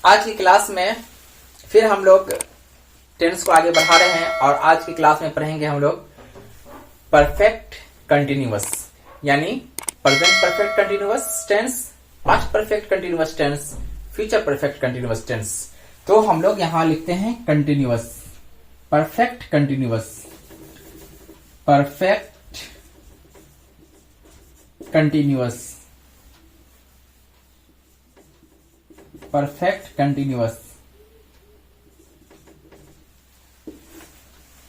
आज की क्लास में फिर हम लोग टेंस को आगे बढ़ा रहे हैं और आज की क्लास में पढ़ेंगे हम लोग परफेक्ट कंटिन्यूअस, यानी present perfect continuous tense, past perfect continuous tense, future perfect continuous tense. तो हम लोग यहां लिखते हैं continuous, perfect continuous, perfect continuous, perfect continuous.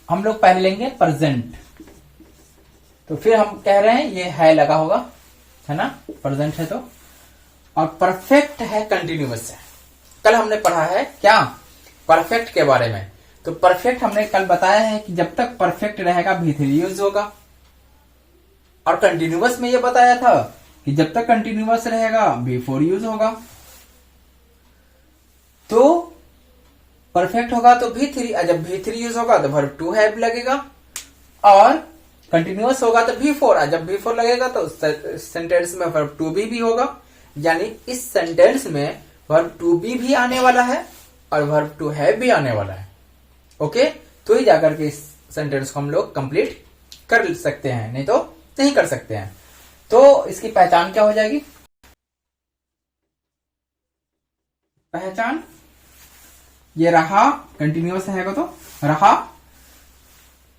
हम लोग पहले लेंगे प्रेजेंट, तो फिर हम कह रहे हैं ये है लगा होगा, है ना, प्रेजेंट है तो, और परफेक्ट है कंटिन्यूअस है। कल हमने पढ़ा है क्या परफेक्ट के बारे में, तो परफेक्ट हमने कल बताया है कि जब तक परफेक्ट रहेगा V3 यूज होगा, और कंटिन्यूअस में ये बताया था कि जब तक कंटिन्यूअस रहेगा V4 यूज होगा। तो परफेक्ट होगा तो V3, और जब V3 यूज होगा तो वर्ब टू हैव लगेगा, और कंटिन्यूअस होगा तो V4, और जब V4 लगेगा तो सेंटेंस में वर्ब टू भी होगा। यानी इस सेंटेंस में वर्ब टू भी आने वाला है और वर्ब टू हैव भी आने वाला है। ओके, तो ही जाकर के इस सेंटेंस को हम लोग कंप्लीट कर सकते हैं, नहीं तो नहीं कर सकते हैं। तो इसकी पहचान क्या हो जाएगी? पहचान ये रहा, कंटिन्यूअस है तो रहा,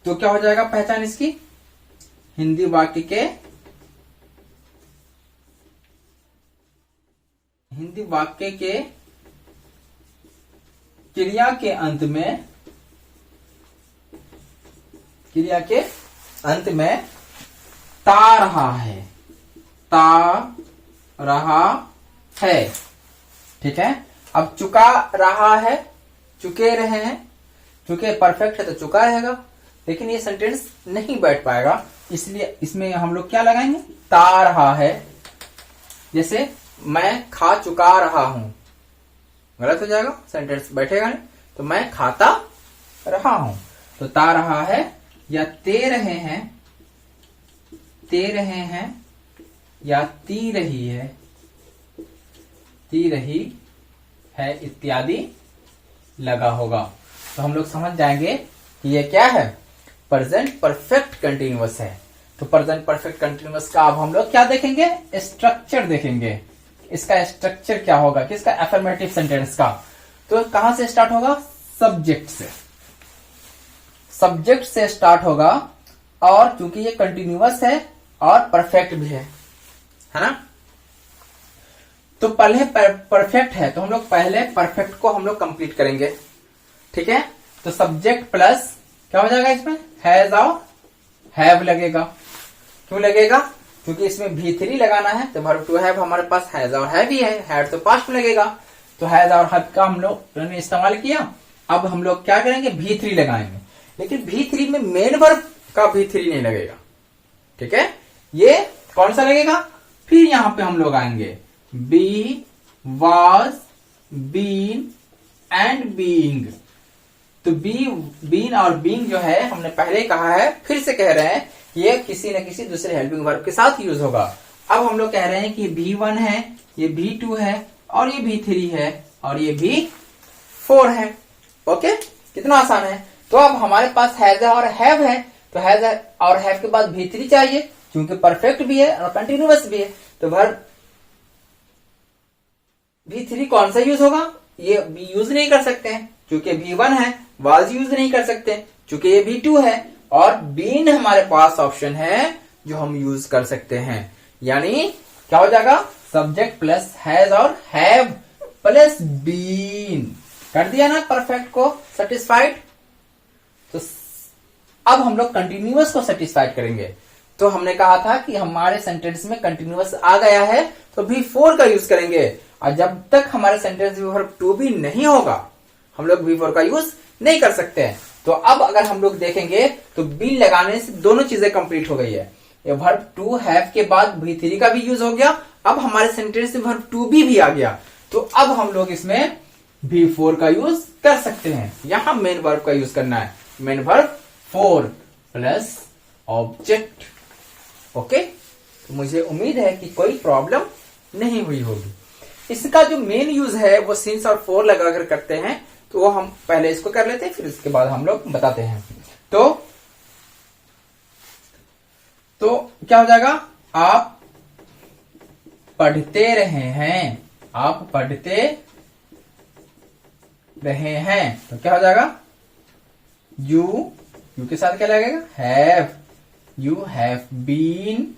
तो क्या हो जाएगा पहचान इसकी? हिंदी वाक्य के क्रिया के अंत में ता रहा है, ठीक है। अब चुका रहा है, चुके रहे हैं, चुके परफेक्ट है तो चुका रहेगा, लेकिन ये सेंटेंस नहीं बैठ पाएगा, इसलिए इसमें हम लोग क्या लगाएंगे? ता रहा है। जैसे मैं खा चुका रहा हूं, गलत हो जाएगा, सेंटेंस बैठेगा नहीं, तो मैं खाता रहा हूं, तो ता रहा है, या ते रहे हैं, या ती रही है इत्यादि लगा होगा। तो हम लोग समझ जाएंगे कि ये क्या है, प्रेजेंट परफेक्ट कंटिन्यूअस है। तो प्रेजेंट परफेक्ट कंटिन्यूअस का अब हम लोग क्या देखेंगे? स्ट्रक्चर देखेंगे। इसका स्ट्रक्चर क्या होगा, किसका? अफर्मेटिव सेंटेंस का। तो कहां से स्टार्ट होगा? सब्जेक्ट से स्टार्ट होगा, और चूंकि ये कंटिन्यूअस है और परफेक्ट भी है ना, तो पहले परफेक्ट है तो हम लोग पहले परफेक्ट को हम लोग कंप्लीट करेंगे, ठीक है। तो सब्जेक्ट प्लस क्या हो जाएगा इसमें? हैज और हैव लगेगा। क्यों लगेगा? क्योंकि इसमें V3 लगाना है, तो वर्ब टू हैव हमारे पास हैज और हैव ही है, हैड तो पास्ट में लगेगा, तो हैज और हैव का हम लोग ने इस्तेमाल किया। अब हम लोग क्या करेंगे? V3 लगाएंगे, लेकिन V3 में मेन वर्ब का V3 नहीं लगेगा, ठीक है। ये कौन सा लगेगा? फिर यहां पे हम लोग आएंगे be, was, been and being. तो बीन और बीइंग जो है हमने पहले कहा है, फिर से कह रहे हैं, ये किसी न किसी दूसरे हेल्पिंग वर्ब के साथ यूज होगा। अब हम लोग कह रहे हैं कि ये V1 है, ये V2 है, और ये V3 है, और ये V4 है। ओके, कितना आसान है। तो अब हमारे पास हैज और हैव है, तो हैज और हैव के बाद V3 चाहिए, क्योंकि परफेक्ट भी है और कंटिन्यूअस भी है। तो वर्ब V3 कौन सा यूज होगा? ये यूज नहीं कर सकते हैं क्योंकि V1 है, वाज यूज नहीं कर सकते क्योंकि ये V2 है, और बीन हमारे पास ऑप्शन है जो हम यूज कर सकते हैं। यानी क्या हो जाएगा? सब्जेक्ट प्लस हैज और हैव प्लस बीन। कर दिया ना परफेक्ट को सेटिस्फाइड। तो अब हम लोग कंटिन्यूअस को सेटिस्फाइड करेंगे। तो हमने कहा था कि हमारे सेंटेंस में कंटिन्यूअस आ गया है तो V4 का यूज करेंगे, और जब तक हमारे सेंटेंस में वर्ब टू भी नहीं होगा हम लोग V4 का यूज नहीं कर सकते हैं। तो अब अगर हम लोग देखेंगे तो बी लगाने से दोनों चीजें कंप्लीट हो गई है। ये वर्ब टू हैव के बाद V3 का भी यूज हो गया, अब हमारे सेंटेंस में वर्ब टू भी आ गया, तो अब हम लोग इसमें V4 का यूज कर सकते हैं। यहां मेन वर्ब का यूज करना है, main verb 4 plus object. Okay, तो मुझे उम्मीद है कि कोई प्रॉब्लम नहीं हुई होगी। इसका जो मेन यूज है वो सिंस और फॉर लगाकर करते हैं, तो वो हम पहले इसको कर लेते हैं, फिर इसके बाद हम लोग बताते हैं। तो क्या हो जाएगा, आप पढ़ते रहे हैं, आप पढ़ते रहे हैं, तो क्या हो जाएगा, यू के साथ क्या लगेगा, have, you have been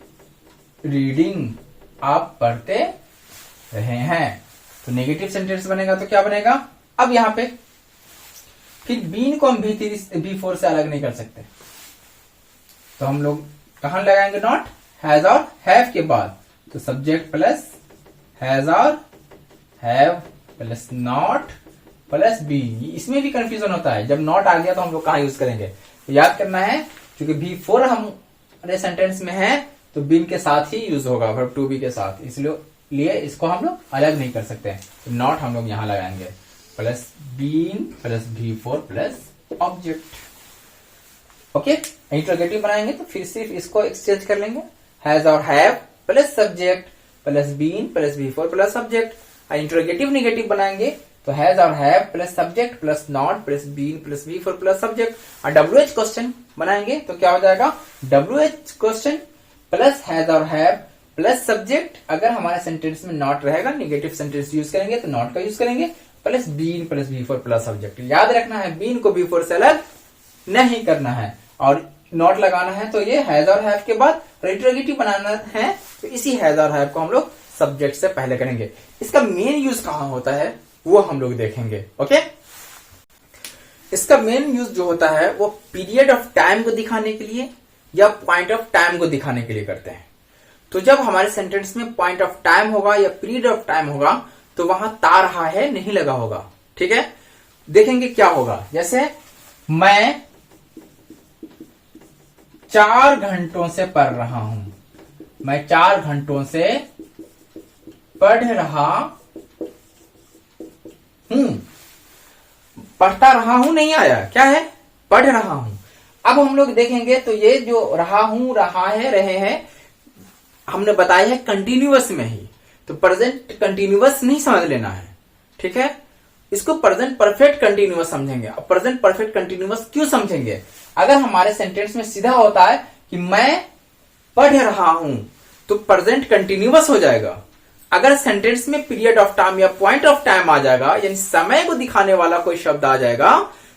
reading, आप पढ़ते रहे हैं। तो नेगेटिव सेंटेंस बनेगा तो क्या बनेगा, अब यहां पे फिर बीन को हम B4 से अलग नहीं कर सकते, तो हम लोग कहां लगाएंगे, नॉट, हैज और हैव के बाद, तो सब्जेक्ट प्लस हैज और have plus not plus be. इसमें भी कंफ्यूजन होता है, जब नॉट आ गया तो हम लोग कहां यूज करेंगे, तो याद करना है, क्योंकि B4 हमारे सेंटेंस में है तो बीन के साथ ही यूज होगा, वर्ब टू बी के साथ, इसलिए इसको हम लोग अलग नहीं कर सकते हैं, तो नॉट हम लोग यहां लगाएंगे, plus been plus B4 plus object. Okay, interrogative बनाएंगे तो फिर सिर्फ इसको एक्सचेंज कर लेंगे, हैज और have plus subject plus been plus B4 plus subject. Interrogative negative बनाएंगे तो हैज और have plus subject plus not plus been plus B4 plus subject. और WH क्वेश्चन बनाएंगे तो क्या हो जाएगा, WH क्वेश्चन प्लस हैज और हैव प्लस सब्जेक्ट, अगर हमारे सेंटेंस में नॉट रहेगा, नेगेटिव सेंटेंस यूज करेंगे तो नॉट का यूज करेंगे, plus been plus B4 plus subject. याद रखना है, बीन को B4 से अलग नहीं करना है, और नॉट लगाना है तो ये हैज और हैव के बाद, इंट्रोगेटिव बनाना है तो इसी हैज और हैव को हम लोग सब्जेक्ट से पहले करेंगे। इसका मेन यूज कहां होता है वो हम लोग देखेंगे। ओके, इसका मेन यूज जो होता है वो पीरियड ऑफ टाइम को दिखाने के लिए या पॉइंट ऑफ टाइम को दिखाने के लिए करते हैं। तो जब हमारे सेंटेंस में पॉइंट ऑफ टाइम होगा या पीरियड ऑफ टाइम होगा तो वहां ता रहा है नहीं लगा होगा, ठीक है। देखेंगे क्या होगा, जैसे मैं 4 घंटों से पढ़ रहा हूं, मैं 4 घंटों से पढ़ रहा हूं, पढ़ता रहा हूं नहीं आया, क्या है, पढ़ रहा हूं। अब हम लोग देखेंगे तो ये जो रहा हूं, रहा है, रहे हैं, हमने बताया है कंटिन्यूअस में ही, तो प्रेजेंट कंटिन्यूअस नहीं समझ लेना है, ठीक है। इसको प्रेजेंट परफेक्ट कंटिन्यूअस समझेंगे। अब प्रेजेंट परफेक्ट कंटिन्यूअस क्यों समझेंगे, अगर हमारे सेंटेंस में सीधा होता है कि मैं पढ़ रहा हूं तो प्रेजेंट कंटिन्यूअस हो जाएगा। अगर सेंटेंस में पीरियड ऑफ टाइम या पॉइंट ऑफ टाइम आ जाएगा, यानी समय को दिखाने वाला कोई शब्द आ जाएगा,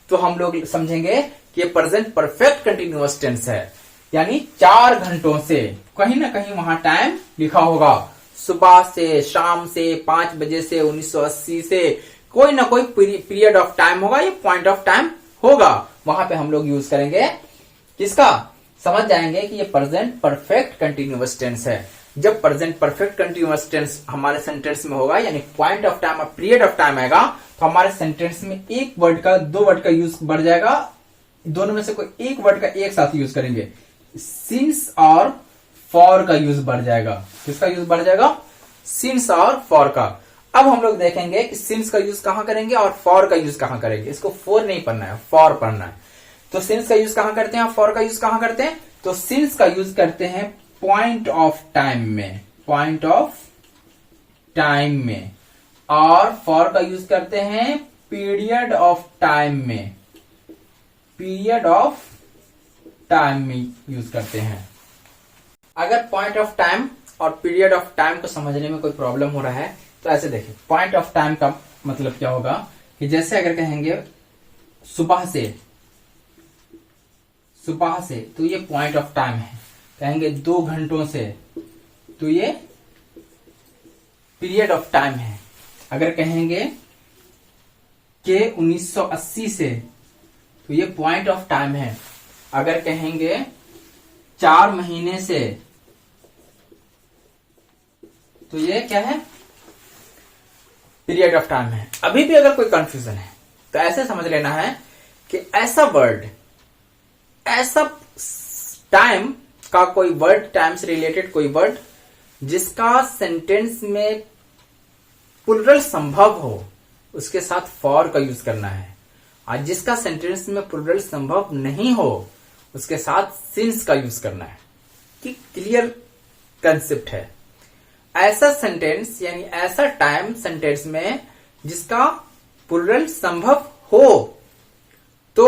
तो हम लोग समझेंगे कि ये प्रेजेंट परफेक्ट कंटिन्यूअस टेंस है, यानी 4 घंटों से, कहीं ना कहीं वहां टाइम लिखा होगा, सुबह से, शाम से, 5 बजे से, 1980 से, कोई ना कोई पीरियड ऑफ टाइम होगा, ये पॉइंट ऑफ टाइम होगा, वहां पे हम लोग यूज करेंगे किसका, समझ जाएंगे कि ये प्रेजेंट परफेक्ट कंटिन्यूअस टेंस है। जब प्रेजेंट परफेक्ट कंटिन्यूअस टेंस हमारे सेंटेंस में होगा, यानी पॉइंट ऑफ टाइम और पीरियड ऑफ टाइम आएगा, तो हमारे सेंटेंस में एक वर्ड का 2 वर्ड का यूज बढ़ जाएगा, दोनों में से कोई एक वर्ड का एक साथ यूज करेंगे, सिंस और फॉर का यूज बढ़ जाएगा। किसका यूज बढ़ जाएगा, सिंस और फॉर का। अब हम लोग देखेंगे कि सिंस का यूज कहां करेंगे और फॉर का यूज कहां करेंगे। इसको फॉर नहीं पढ़ना है, फॉर पढ़ना है। तो सिंस का यूज कहां करते हैं और फॉर का यूज कहां करते हैं, तो सिंस का यूज करते हैं पॉइंट ऑफ टाइम में, पॉइंट ऑफ टाइम में, और फॉर का यूज करते हैं पीरियड ऑफ टाइम में, पीरियड ऑफ टाइम में यूज करते हैं। अगर पॉइंट ऑफ टाइम और पीरियड ऑफ टाइम को समझने में कोई प्रॉब्लम हो रहा है तो ऐसे देखिए, पॉइंट ऑफ टाइम का मतलब क्या होगा कि जैसे अगर कहेंगे सुबह से, सुबह से, तो ये पॉइंट ऑफ टाइम है। कहेंगे 2 घंटों से, तो ये पीरियड ऑफ टाइम है। अगर कहेंगे कि 1980 से, तो ये पॉइंट ऑफ टाइम है। अगर कहेंगे 4 महीने से, तो ये क्या है, पीरियड ऑफ टाइम है। अभी भी अगर कोई कंफ्यूजन है तो ऐसे समझ लेना है कि ऐसा वर्ड, ऐसा टाइम का कोई वर्ड, टाइम से रिलेटेड कोई वर्ड जिसका सेंटेंस में प्लुरल संभव हो, उसके साथ फॉर का यूज करना है, और जिसका सेंटेंस में प्लुरल संभव नहीं हो उसके साथ सिंस का यूज करना है। कि क्लियर कंसेप्ट है। ऐसा सेंटेंस यानी ऐसा टाइम सेंटेंस में जिसका प्लूरल संभव हो, तो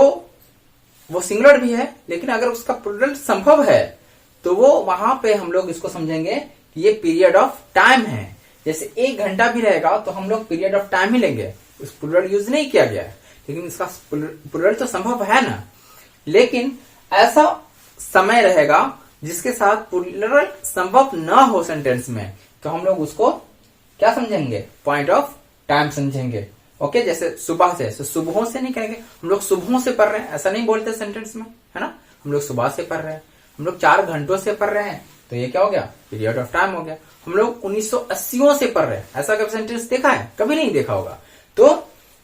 वो सिंगुलर भी है, लेकिन अगर उसका प्लूरल संभव है तो वो वहां पे हम लोग इसको समझेंगे कि ये पीरियड ऑफ टाइम है। जैसे 1 घंटा भी रहेगा तो हम लोग पीरियड ऑफ टाइम ही लेंगे, उस प्लूरल यूज नहीं किया गया है, लेकिन इसका प्लूरल तो संभव है ना। लेकिन ऐसा समय रहेगा जिसके साथ प्लूरल संभव ना हो सेंटेंस में, तो हम लोग उसको क्या समझेंगे, पॉइंट ऑफ टाइम समझेंगे। ओके, जैसे सुबह से, तो सुबहों से नहीं कहेंगे, हम लोग सुबहों से पढ़ रहे हैं ऐसा नहीं बोलते सेंटेंस में, है ना। हम लोग सुबह से पढ़ रहे हैं, हम लोग 4 घंटों से पढ़ रहे हैं, तो ये क्या हो गया, पीरियड ऑफ टाइम हो गया। हम लोग 1980 से पढ़ रहे हैं, ऐसा कभी सेंटेंस देखा है, कभी नहीं देखा होगा। तो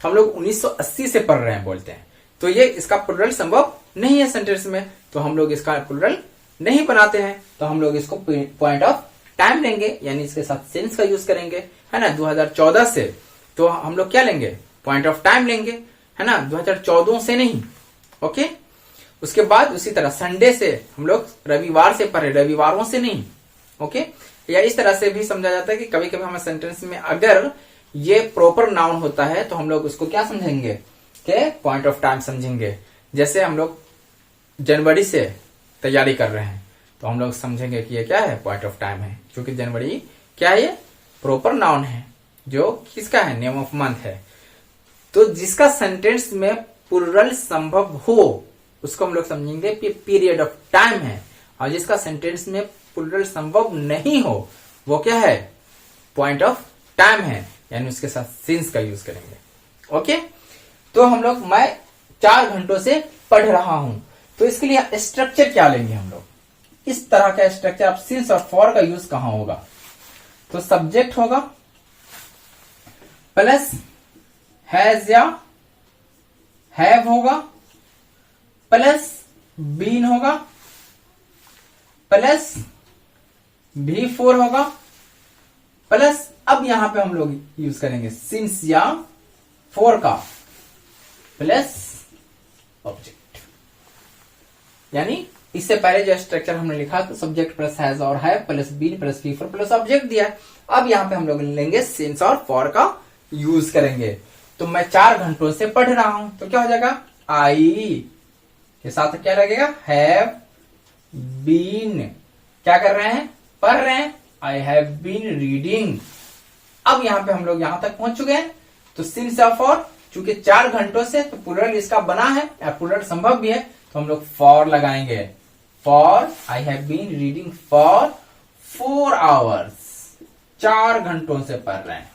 हम लोग 1980 से पढ़ रहे हैं बोलते हैं, तो ये इसका प्लूरल संभव नहीं है सेंटेंस में, तो हम लोग इसका प्लूरल नहीं बनाते हैं। तो हम लोग इसको पॉइंट ऑफ टाइम लेंगे, यानी इसके साथ सिंस का यूज करेंगे, है ना। 2014 से तो हम लोग क्या लेंगे, पॉइंट ऑफ टाइम लेंगे, है ना, 2014 से नहीं। ओके, उसके बाद उसी तरह संडे से हम लोग रविवार से पढ़े, रविवारों से नहीं। ओके, या इस तरह से भी समझा जाता है कि कभी कभी हमें सेंटेंस में अगर ये प्रॉपर नाउन होता है तो हम लोग उसको क्या समझेंगे, के पॉइंट ऑफ टाइम समझेंगे। जैसे हम लोग जनवरी से तैयारी कर रहे हैं, तो हम लोग समझेंगे कि ये क्या है, पॉइंट ऑफ टाइम है, क्योंकि जनवरी क्या है, ये प्रॉपर नाउन है जो किसका है, नेम ऑफ मंथ है। तो जिसका सेंटेंस में प्लूरल संभव हो उसको हम लोग समझेंगे पीरियड ऑफ टाइम है, और जिसका सेंटेंस में प्लूरल संभव नहीं हो वो क्या है, पॉइंट ऑफ टाइम है, यानी उसके साथ सिंस का यूज करेंगे। ओके, तो हम लोग मैं 4 घंटों से पढ़ रहा हूं, तो इसके लिए स्ट्रक्चर क्या लेंगे हम लोग, इस तरह का स्ट्रक्चर। अब सिंस और फॉर का यूज कहां होगा, तो सब्जेक्ट होगा प्लस हैज या हैव होगा, प्लस बीन होगा, प्लस V4 होगा, प्लस अब यहां पे हम लोग यूज करेंगे सिंस या फॉर का, प्लस ऑब्जेक्ट। यानी इससे पहले जो स्ट्रक्चर हमने लिखा तो सब्जेक्ट प्लस हैज और have plus been plus V4 plus object दिया है। अब यहां पे हम लोग लेंगे सिंस और फॉर का यूज करेंगे। तो मैं 4 घंटों से पढ़ रहा हूं, तो क्या हो जाएगा, आई के साथ क्या लगेगा, हैव बीन, क्या कर रहे हैं, पढ़ रहे हैं, आई हैव बीन रीडिंग। अब यहां पे हम लोग यहां तक पहुंच चुके हैं, तो सिंस या फॉर, चूंकि 4 घंटों से तो प्लूरल इसका बना है या प्लूरल संभव भी है, तो हम लोग फॉर लगाएंगे। For I have been reading for 4 hours, 4 घंटों से पढ़ रहे हैं।